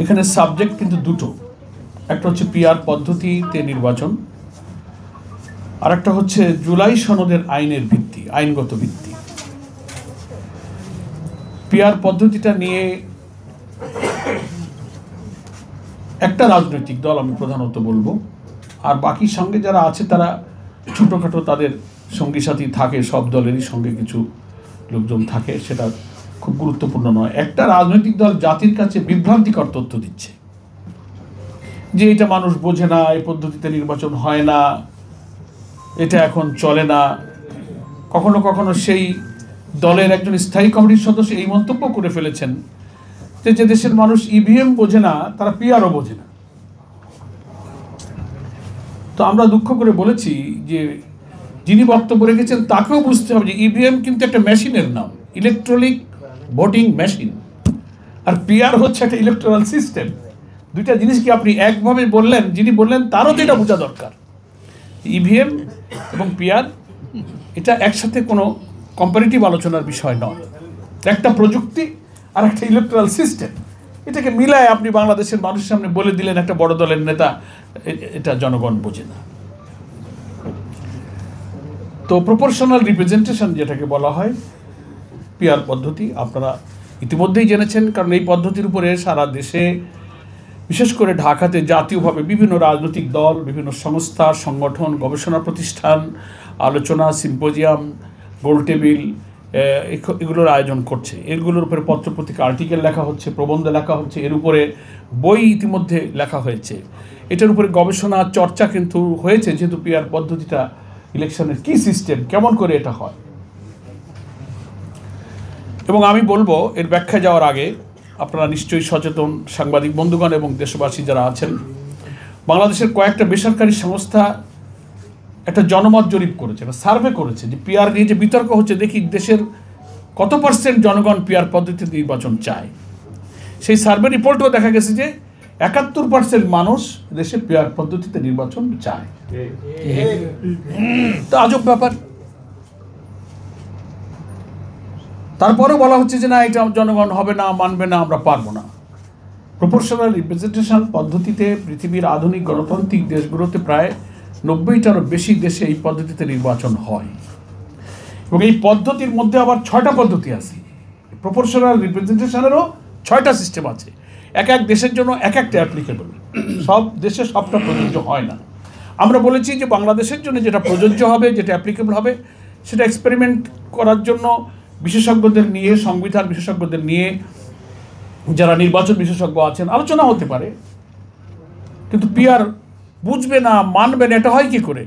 এখানে সাবজেক্ট কিন্তু দুটো, একটা হচ্ছে পিআর পদ্ধতিতে নির্বাচন, আর একটা হচ্ছে জুলাই সনদের আইনের ভিত্তি, আইনগত ভিত্তি। পিআর পদ্ধতিটা নিয়ে একটা রাজনৈতিক দল আমি প্রধানত বলবো, আর বাকি সঙ্গে যারা আছে তারা ছোটোখাটো তাদের সঙ্গী সাথী থাকে, সব দলেরই সঙ্গে কিছু লোকজন থাকে, সেটা খুব গুরুত্বপূর্ণ নয়। একটা রাজনৈতিক দল জাতির কাছে বিভ্রান্তিকর তথ্য দিচ্ছে যে এটা মানুষ বোঝে না, এই পদ্ধতিতে নির্বাচন হয় না, এটা এখন চলে না। কখনো কখনো সেই দলের একজন স্থায়ী কমিটির সদস্য এই মন্তব্য করে ফেলেছেন যে যে দেশের মানুষ ইভিএম বোঝে না তারা পিআরও বোঝে না। তো আমরা দুঃখ করে বলেছি যে যিনি বক্তব্য রেখেছেন তাকেও বুঝতে হবে যে ইভিএম কিন্তু একটা মেশিনের নাম, ইলেকট্রনিক ভোটিং মেশিন, আর পিআর হচ্ছে একটা ইলেকট্রাল সিস্টেম। দুইটা জিনিস কি আপনি একভাবে বললেন, যিনি বললেন তারও তো এটা বোঝা দরকার। ইভিএম এবং পিআর এটা একসাথে কোনো কম্পারেটিভ আলোচনার বিষয় নয়, একটা প্রযুক্তি আর একটা ইলেকট্রাল সিস্টেম, এটাকে মিলায় আপনি বাংলাদেশের মানুষের সামনে বলে দিলেন একটা বড় দলের নেতা, এটা জনগণ বোঝে না। তো প্রপোর্শনাল রিপ্রেজেন্টেশন যেটাকে বলা হয়, পিআর পদ্ধতি আপনারা ইতিমধ্যেই জেনেছেন, কারণ এই পদ্ধতির উপরে সারা দেশে বিশেষ করে ঢাকাতে জাতীয়ভাবে বিভিন্ন রাজনৈতিক দল, বিভিন্ন সংস্থা, সংগঠন, গবেষণা প্রতিষ্ঠান আলোচনা, সিম্পোজিয়াম, গোল টেবিল এগুলোর আয়োজন করছে। এগুলোর উপরে পত্রপত্রিকা আর্টিকেল লেখা হচ্ছে, প্রবন্ধ লেখা হচ্ছে, এর উপরে বই ইতিমধ্যে লেখা হয়েছে। এটার উপরে গবেষণা চর্চা কিন্তু হয়েছে, যেহেতু পিআর পদ্ধতিটা ইলেকশনের কি সিস্টেম, কেমন করে এটা হয়। এবং আমি বলবো এর ব্যাখ্যা যাওয়ার আগে আপনারা নিশ্চয়ই সচেতন সাংবাদিক বন্ধুগণ এবং দেশবাসী যারা আছেন, বাংলাদেশের কয়েকটা বেসরকারি সংস্থা একটা জনমত জরিপ করেছে, একটা সার্ভে করেছে যে পিআর নিয়ে যে বিতর্ক হচ্ছে, দেখি দেশের কত পার্সেন্ট জনগণ পিআর পদ্ধতিতে নির্বাচন চায়। সেই সার্ভে রিপোর্টেও দেখা গেছে যে ৭১% মানুষ দেশে পিআর পদ্ধতিতে নির্বাচন চায়। তো আজব ব্যাপার। তারপরেও বলা হচ্ছে যে না, এটা জনগণ হবে না, মানবে না, আমরা পারবো না। প্রপোর্শনাল রিপ্রেজেন্টেশন পদ্ধতিতে পৃথিবীর আধুনিক গণতান্ত্রিক দেশগুলোতে প্রায় ৯০টারও বেশি দেশে এই পদ্ধতিতে নির্বাচন হয়, এবং এই পদ্ধতির মধ্যে আবার ৬টা পদ্ধতি আছে। প্রপোর্শনাল রিপ্রেজেন্টেশনেরও ৬টা সিস্টেম আছে, এক এক দেশের জন্য এক একটা অ্যাপ্লিকেবল, সব দেশে সবটা প্রযোজ্য হয় না। আমরা বলেছি যে বাংলাদেশের জন্য যেটা প্রযোজ্য হবে, যেটা অ্যাপ্লিকেবল হবে, সেটা এক্সপেরিমেন্ট করার জন্য বিশেষজ্ঞদের নিয়ে, সংবিধান বিশেষজ্ঞদের নিয়ে, যারা নির্বাচন বিশেষজ্ঞ আছেন, আলোচনা হতে পারে। কিন্তু পিআর বুঝবে না, মানবে না, এটা হয় কি করে?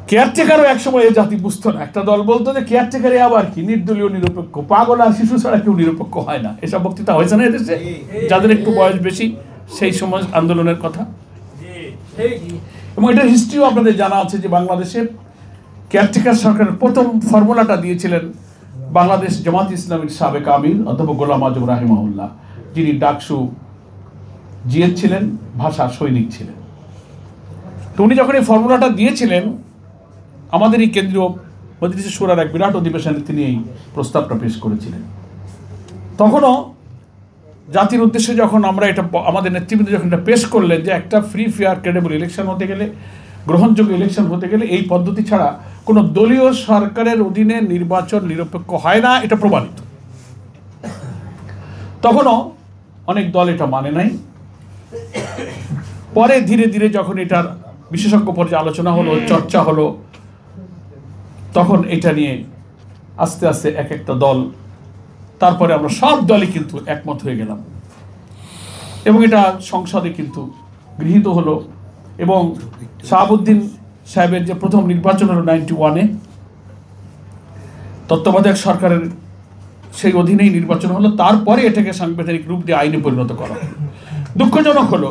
কেয়ারটেকারও একসময় এই জাতি বুঝতো না। একটা দল বলতো যে কেয়ারটেকারে আবার কি, নির্দলীয় নিরপেক্ষ, পাগল আর শিশু ছাড়া কেউ নিরপেক্ষ হয় না। এসব বক্তৃতা হয়েছে না এদেশে, যাদের একটু বয়স বেশি, সেই সময় আন্দোলনের কথা। এবং এটার হিস্ট্রিও আপনাদের জানা আছে যে বাংলাদেশে কেয়ারটেকার সরকারের প্রথম ফর্মুলাটা দিয়েছিলেন বাংলাদেশ জামাত ইসলামীর সাবেক আমির অধ্যাপক গোলাম আজম রাহিমাহুল্লাহ, যিনি ডাকসু জিএস ছিলেন, ভাষা সৈনিক ছিলেন। তো উনি যখন এই ফর্মুলাটা দিয়েছিলেন, আমাদের এই কেন্দ্রীয় মজলিস শুরার এক বিরাট অধিবেশনে তিনি এই প্রস্তাবটা পেশ করেছিলেন। তখনও জাতির উদ্দেশ্যে যখন আমরা এটা, আমাদের নেতৃবৃন্দ যখন এটা পেশ করলেন যে একটা ফ্রি ফেয়ার ক্রেডিবল ইলেকশন হতে গেলে, গ্রহণযোগ্য ইলেকশন হতে গেলে এই পদ্ধতি ছাড়া কোনো দলীয় সরকারের অধীনে নির্বাচন নিরপেক্ষ হয় না, এটা প্রমাণিত। তখনও অনেক দল এটা মানে নাই। পরে ধীরে ধীরে যখন এটার বিশেষজ্ঞ পর্যায়ে আলোচনা হলো, চর্চা হলো, তখন এটা নিয়ে আস্তে আস্তে এক একটা দল, তারপরে আমরা সব দলই কিন্তু একমত হয়ে গেলাম, এবং এটা সংসদে কিন্তু গৃহীত হলো। এবং শাহাবুদ্দিন সাহেবের যে প্রথম নির্বাচন হলো 91-এ, তত্ত্বাবধায়ক সরকারের সেই অধীনেই নির্বাচন হলো। তারপরে এটাকে সাংবিধানিক রূপ দিয়ে আইনে পরিণত করা হলো। দুঃখজনক হলো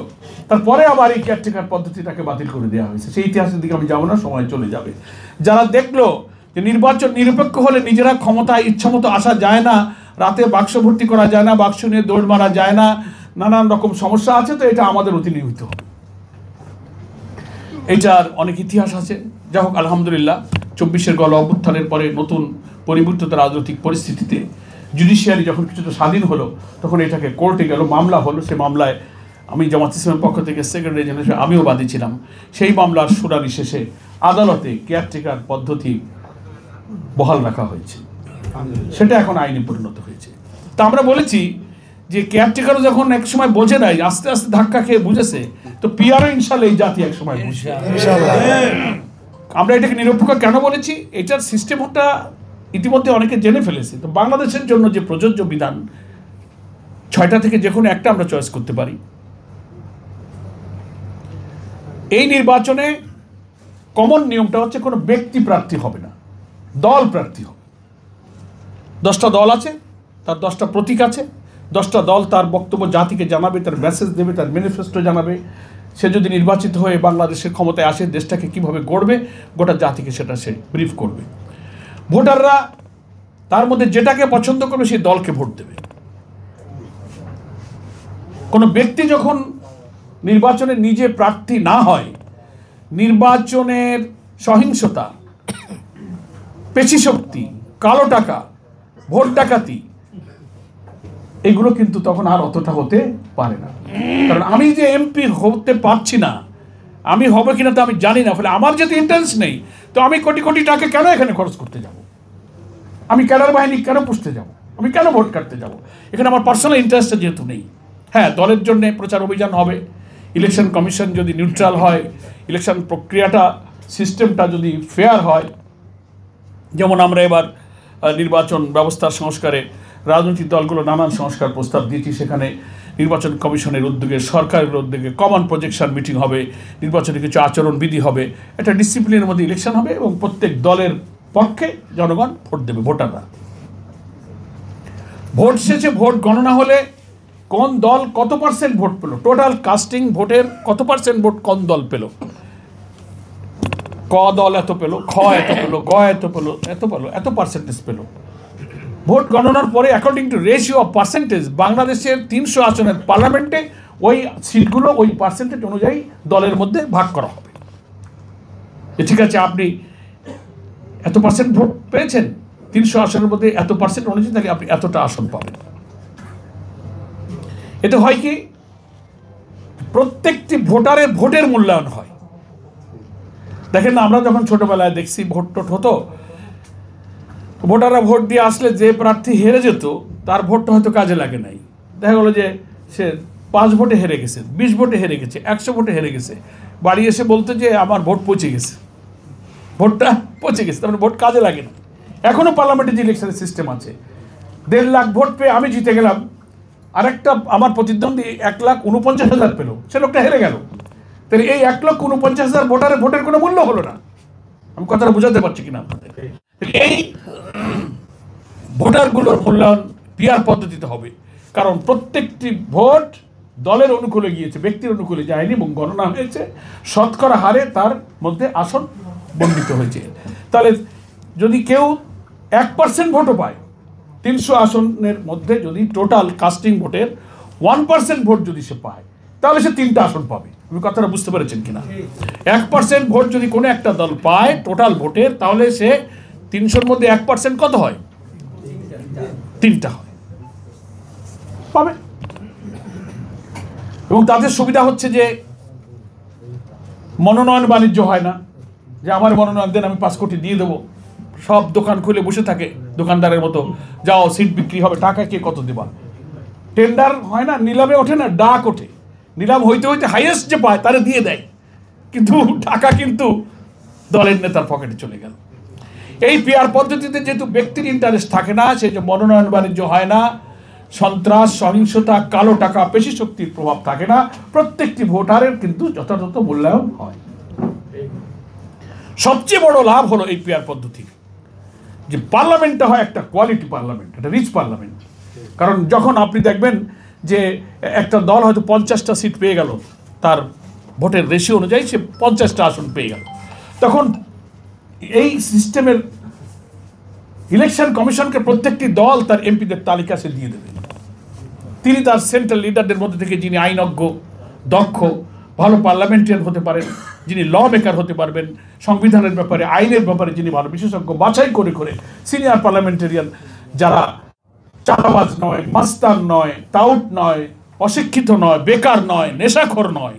তারপরে আবার এই কেয়ারটেকার পদ্ধতিটাকে বাতিল করে দেওয়া হয়েছে। সেই ইতিহাসের দিকে আমি যাবো না, সময় চলে যাবে। যারা দেখলো যে নির্বাচন নিরপেক্ষ হলে নিজেরা ক্ষমতায় ইচ্ছামতো আসা যায় না, রাতে বাক্স ভর্তি করা যায় না, বাক্স নিয়ে দৌড় মারা যায় না, নানান রকম সমস্যা আছে, তো এটা আমাদের অধীনে হইতে হবে। এইটার অনেক ইতিহাস আছে। যাই হোক, আলহামদুলিল্লাহ 24-এর গণ অভ্যুত্থানের পরে নতুন পরিবর্তিত রাজনৈতিক পরিস্থিতিতে জুডিশিয়ারি যখন কিছুটা স্বাধীন হলো তখন এটাকে কোর্টে গেল, মামলা হলো। সে মামলায় আমি জামাত ইসলামের পক্ষ থেকে সেক্রেটারি জেনারেল আমিও বাদী ছিলাম। সেই মামলার শুনানি শেষে আদালতে কেয়ারটেকার পদ্ধতি বহাল রাখা হয়েছে, সেটা এখন আইনে পরিণত হয়েছে। তা আমরা বলেছি যে কেয়ারটেকারও যখন এক সময় বোঝে নাই, আস্তে আস্তে ধাক্কা খেয়ে বুঝেছে, তো পিআরও ইনশাল্লাহ এই জাতি এক সময় বুঝবে। আমরা এটাকে নিরপেক্ষ কেন বলেছি, এটার সিস্টেমটা ইতিমধ্যে অনেকে জেনে ফেলেছে। তো বাংলাদেশের জন্য যে প্রযোজ্য বিধান 6টা থেকে যে কোনো একটা আমরা চয়েস করতে পারি। এই নির্বাচনে কমন নিয়মটা হচ্ছে কোনো ব্যক্তি প্রার্থী হবে না, দল প্রার্থী হবে। 10টা দল আছে, তার 10টা প্রতীক আছে, 10টা দল তার বক্তব্য জাতিকে জানাবে, তার মেসেজ দেবে, তার ম্যানিফেস্টো জানাবে। সে যদি নির্বাচিত হয়ে বাংলাদেশের ক্ষমতায় আসে, দেশটাকে কিভাবে গড়বে, গোটা জাতিকে সেটা সে ব্রিফ করবে। ভোটাররা তার মধ্যে যেটাকে পছন্দ করবে সেই দলকে ভোট দেবে। কোনো ব্যক্তি যখন নির্বাচনে নিজে প্রার্থী না হয়, নির্বাচনের সহিংসতা, পেশিশক্তি, কালো টাকা, ভোট ডাকাতি, এগুলো কিন্তু তখন আর অতটা হতে পারে না। কারণ আমি যে এমপি হতে পারছি না, আমি হবে কিনা তো আমি জানি না, ফলে আমার যেহেতু ইন্টারেস্ট নেই, তো আমি কোটি কোটি টাকা কেন এখানে খরচ করতে যাব? আমি ক্যাডার বাহিনী কেন পুষতে যাব? আমি কেন ভোট কাটতে যাব? এখানে আমার পার্সোনাল ইন্টারেস্টটা যেহেতু নেই। হ্যাঁ, দলের জন্য প্রচার অভিযান হবে, ইলেকশন কমিশন যদি নিউট্রাল হয়, ইলেকশন প্রক্রিয়াটা, সিস্টেমটা যদি ফেয়ার হয়, যেমন আমরা এবার নির্বাচন ব্যবস্থার সংস্কারে রাজনৈতিক দলগুলো নানান সংস্কার প্রস্তাব দিয়েছি। সেখানে নির্বাচন কমিশনের উদ্যোগে, সরকারের উদ্যোগে কমন প্রজেকশন মিটিং হবে, নির্বাচনে কিছু আচরণবিধি হবে, একটা ডিসিপ্লিনের মধ্যে ইলেকশন হবে এবং প্রত্যেক দলের পক্ষে জনগণ ভোট দেবে, ভোটাররা। ভোট শেষে ভোট গণনা হলে কোন দল কত পার্সেন্ট ভোট পেল, টোটাল কাস্টিং ভোটের কত পার্সেন্ট ভোট কোন দল পেল, ক দল এত পেল, খ এত পেল, গ এত পেল, এত পার্সেন্টেজ পেল। ভোট গণনার পরে according to ratio of percentage বাংলাদেশের 300 আসনের পার্লামেন্টে ওই সিটগুলো ওই পার্সেন্টেজ অনুযায়ী দলের মধ্যে ভাগ করা হবে। ঠিক আছে, আপনি এত পার্সেন্ট ভোট পেয়েছেন, 300 আসনের মধ্যে এত পার্সেন্ট অনুযায়ী, তাহলে আপনি এতটা আসন পাবেন। এতে হয় কি, প্রত্যেকটি ভোটারের ভোটের মূল্যায়ন হয়। দেখেন না, আমরা যখন ছোটবেলায় দেখছি ভোট টোট হতো, ভোটাররা ভোট দিয়ে আসলে যে প্রার্থী হেরে যেত তার ভোটটা হয়তো কাজে লাগে নাই। দেখা গেলো যে সে 5 ভোটে হেরে গেছে, 20 ভোটে হেরে গেছে, 100 ভোটে হেরে গেছে, বাড়ি এসে বলতো যে আমার ভোট পচে গেছে, ভোটটা পচে গেছে, তার মানে ভোট কাজে লাগে না। এখনও পার্লামেন্টে যে ইলেকশনের সিস্টেম আছে, 1.5 লাখ ভোট পেয়ে আমি জিতে গেলাম, আরেকটা আমার প্রতিদ্বন্দ্বী 1,49,000 পেল, সে লোকটা হেরে গেল, তাহলে এই 1,49,000 ভোটারের ভোটের কোনো মূল্য হলো না। আমি কথাটা বোঝাতে পারছি কিনা আপনাদের? এই ভোটারগুলোর মূল্যায়ন পিআর পদ্ধতিতে হবে, কারণ প্রত্যেকটি ভোট দলের অনুকূলে গিয়েছে, ব্যক্তির অনুকূলে যায়নি, এবং গণনা হয়েছে, শতকরা হারে তার মধ্যে আসন বণ্টিত হয়েছে। তাহলে যদি কেউ 1% ভোটও পায়, 300 আসনের মধ্যে যদি টোটাল কাস্টিং ভোটের 1% ভোট যদি সে পায়, তাহলে সে 3টা আসন পাবে। আপনি কথাটা বুঝতে পেরেছেন কিনা? 1% ভোট যদি কোনো একটা দল পায় টোটাল ভোটের, তাহলে সে 300-র মধ্যে 1% কত হয়? 3টা হয়, পাবে। এবং তাদের সুবিধা হচ্ছে যে মনোনয়ন বাণিজ্য হয় না, যে আমার মনোনয়ন দেন আমি 5 কোটি দিয়ে দেবো, সব দোকান খুলে বসে থাকে দোকানদারের মতো, যাও সিট বিক্রি হবে, টাকা কে কত দেবা। টেন্ডার হয় না, নিলামে ওঠে না, ডাক ওঠে, নিলাম হইতে হইতে হাইয়েস্ট যে পায় তারা দিয়ে দেয়, কিন্তু টাকা কিন্তু দলের নেতার পকেটে চলে গেল। এই পিআর পদ্ধতিতে যেহেতু ব্যক্তির ইন্টারেস্ট থাকে না, সেই যে মনোনয়ন বাণিজ্য হয় না, সন্ত্রাস, সহিংসতা, কালো টাকা, পেশি শক্তির প্রভাব থাকে না, প্রত্যেকটি ভোটারের কিন্তু যথাযথ মূল্যায়ন হয়। সবচেয়ে বড় লাভ হলো এই পিআর পদ্ধতি, যে পার্লামেন্টটা হয় একটা কোয়ালিটি পার্লামেন্ট, একটা রিচ পার্লামেন্ট। কারণ যখন আপনি দেখবেন যে একটা দল হয়তো 50টা সিট পেয়ে গেল, তার ভোটের রেশিও অনুযায়ী সে 50টা আসন পেয়ে গেল, তখন এই সিস্টেমের ইলেকশন কমিশনকে প্রত্যেকটি দল তার এমপিদের তালিকা সে দিয়ে দেবে। তিনি তার সেন্ট্রাল লিডারদের মধ্যে থেকে যিনি আইনজ্ঞ, দক্ষ, ভালো পার্লামেন্টারিয়ান হতে পারেন, যিনি ল মেকার হতে পারবেন, সংবিধানের ব্যাপারে, আইনের ব্যাপারে যিনি ভালো বিশেষজ্ঞ, বাছাই করে করে সিনিয়র পার্লামেন্টারিয়ান যারা চাঁদাবাজ নয়, মাস্তান নয়, টাউট নয়, অশিক্ষিত নয়, বেকার নয়, নেশাখোর নয়।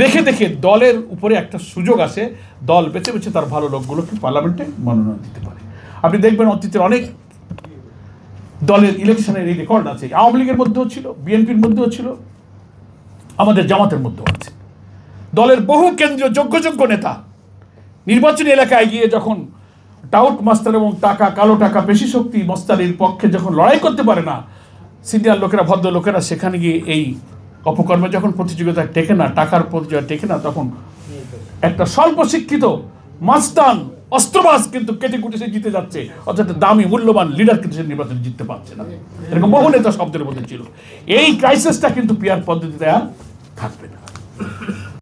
দেখে দেখে দলের উপরে একটা সুযোগ আছে, দল বেছে বেছে তার ভালো লোকগুলোকে পার্লামেন্টে মনোনয়ন দিতে পারে। আপনি দেখবেন অতীতের অনেক দলের ইলেকশনের এই রেকর্ড আছে, আওয়ামী লীগের মধ্যেও ছিল, বিএনপির মধ্যেও ছিল, আমাদের জামাতের মধ্যেও আছে। দলের বহু কেন্দ্রীয় যোগ্য নেতা নির্বাচনী এলাকায় গিয়ে যখন টাউট মাস্টার এবং টাকা, কালো টাকা, পেশি শক্তি মস্তানির পক্ষে যখন লড়াই করতে পারে না, সিনিয়র লোকেরা, ভদ্র লোকেরা সেখানে গিয়ে এই অপকর্মে যখন প্রতিযোগিতা টেকে না, টাকার প্রতিযোগিতা টেকে না, তখন একটা স্বল্প শিক্ষিত মাস্তান অস্ত্রবাজ কিন্তু কেটে কুটে সে জিতে যাচ্ছে, অর্থাৎ দামি মূল্যবান লিডার কিন্তু সে নির্বাচনে জিততে পারছে না। এরকম বহু নেতা শব্দের মধ্যে ছিল। এই ক্রাইসিসটা কিন্তু পিয়ার পদ্ধতিতে আর থাকবে না।